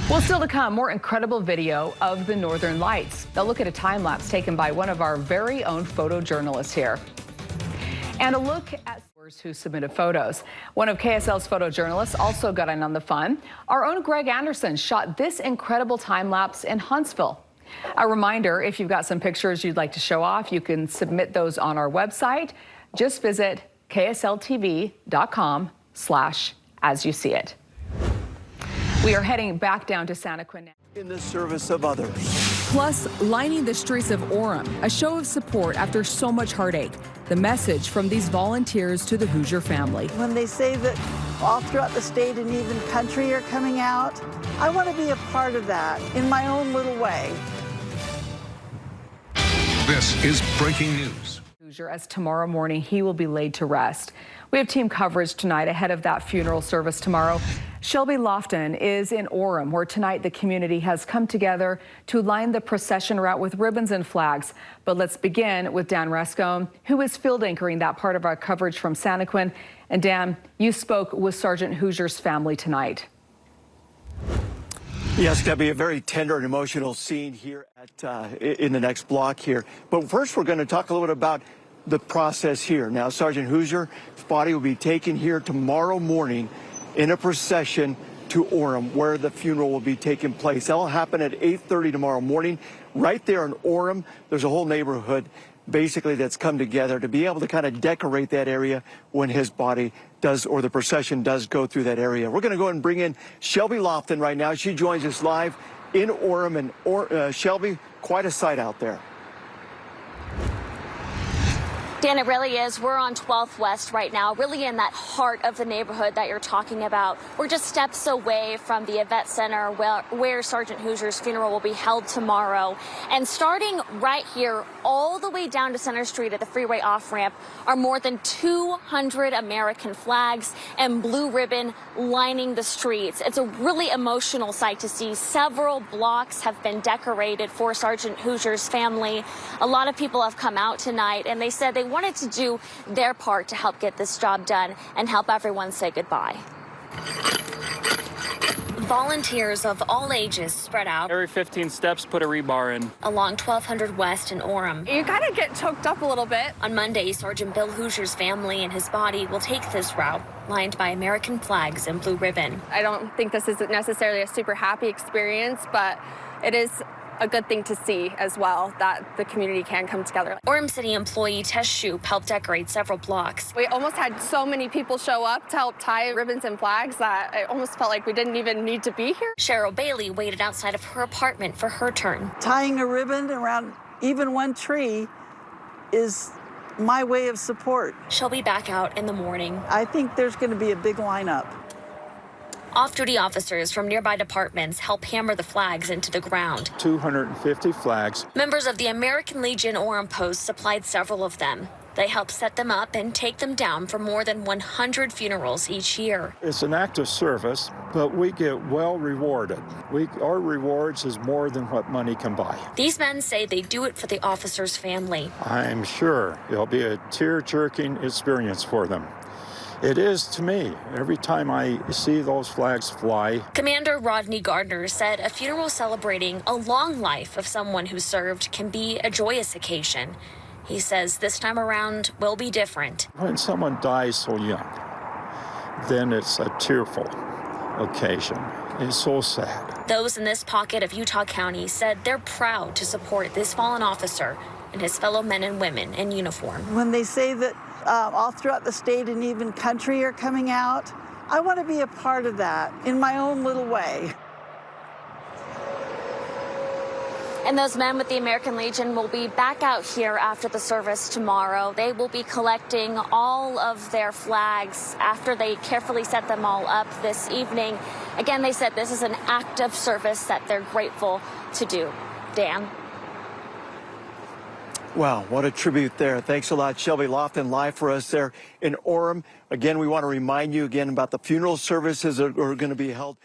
Well, still to come, more incredible video of the Northern Lights. They'll look at a time lapse taken by one of our very own photojournalists here. And a look at who submitted photos. One of KSL's photojournalists also got in on the fun. Our own Greg Anderson shot this incredible time lapse in Huntsville. A reminder, if you've got some pictures you'd like to show off, you can submit those on our website. Just visit KSLTV.com/AsYouSeeIt. We are heading back down to Santaquin now. In the service of others. Plus, lining the streets of Orem, a show of support after so much heartache. The message from these volunteers to the Hoosier family. When they say that all throughout the state and even country are coming out, I want to be a part of that in my own little way. This is breaking news. Hoosier, as tomorrow morning he will be laid to rest. We have team coverage tonight ahead of that funeral service tomorrow. Shelby Lofton is in Orem, where tonight the community has come together to line the procession route with ribbons and flags. But let's begin with Dan Rescombe, who is field anchoring that part of our coverage from Santaquin. And Dan, you spoke with Sergeant Hoosier's family tonight. Yes, Debbie, a very tender and emotional scene here in the next block here. But first, we're going to talk a little bit about the process here. Now, Sergeant Hoosier's body will be taken here tomorrow morning in a procession to Orem, where the funeral will be taking place. That'll happen at 8:30 tomorrow morning. Right there in Orem, there's a whole neighborhood basically that's come together to be able to kind of decorate that area when his body does, or the procession does go through that area. We're going to go ahead and bring in Shelby Lofton right now. She joins us live in Orem. And Shelby, quite a sight out there. Dan, it really is. We're on 12th West right now, really in that heart of the neighborhood that you're talking about. We're just steps away from the event center where Sergeant Hoosier's funeral will be held tomorrow. And starting right here, all the way down to Center Street at the freeway off-ramp, are more than 200 American flags and blue ribbon lining the streets. It's a really emotional sight to see. Several blocks have been decorated for Sergeant Hoosier's family. A lot of people have come out tonight, and they said they wanted to do their part to help get this job done and help everyone say goodbye. Volunteers of all ages spread out. Every 15 steps, put a rebar in. Along 1200 West in Orem. You kind of get choked up a little bit. On Monday, Sergeant Bill Hoosier's family and his body will take this route, lined by American flags and blue ribbon. I don't think this is necessarily a super happy experience, but it is a good thing to see as well, that the community can come together. Orem City employee Tess Shoup helped decorate several blocks. We almost had so many people show up to help tie ribbons and flags that it almost felt like we didn't even need to be here. Cheryl Bailey waited outside of her apartment for her turn. Tying a ribbon around even one tree is my way of support. She'll be back out in the morning. I think there's going to be a big lineup. Off-duty officers from nearby departments help hammer the flags into the ground. 250 flags. Members of the American Legion Orem Post supplied several of them. They help set them up and take them down for more than 100 funerals each year. It's an act of service, but we get well rewarded. Our rewards is more than what money can buy. These men say they do it for the officer's family. I'm sure it'll be a tear-jerking experience for them. It is to me, every time I see those flags fly. Commander Rodney Gardner said a funeral celebrating a long life of someone who served can be a joyous occasion. He says this time around will be different. When someone dies so young, then it's a tearful occasion. It's so sad. Those in this pocket of Utah County said they're proud to support this fallen officer and his fellow men and women in uniform. When they say that all throughout the state and even country are coming out, I want to be a part of that in my own little way. And those men with the American Legion will be back out here after the service tomorrow. They will be collecting all of their flags after they carefully set them all up this evening. Again, they said this is an act of service that they're grateful to do. Dan? Wow, what a tribute there. Thanks a lot, Shelby Lofton, live for us there in Orem. Again, we want to remind you again about the funeral services that are going to be held.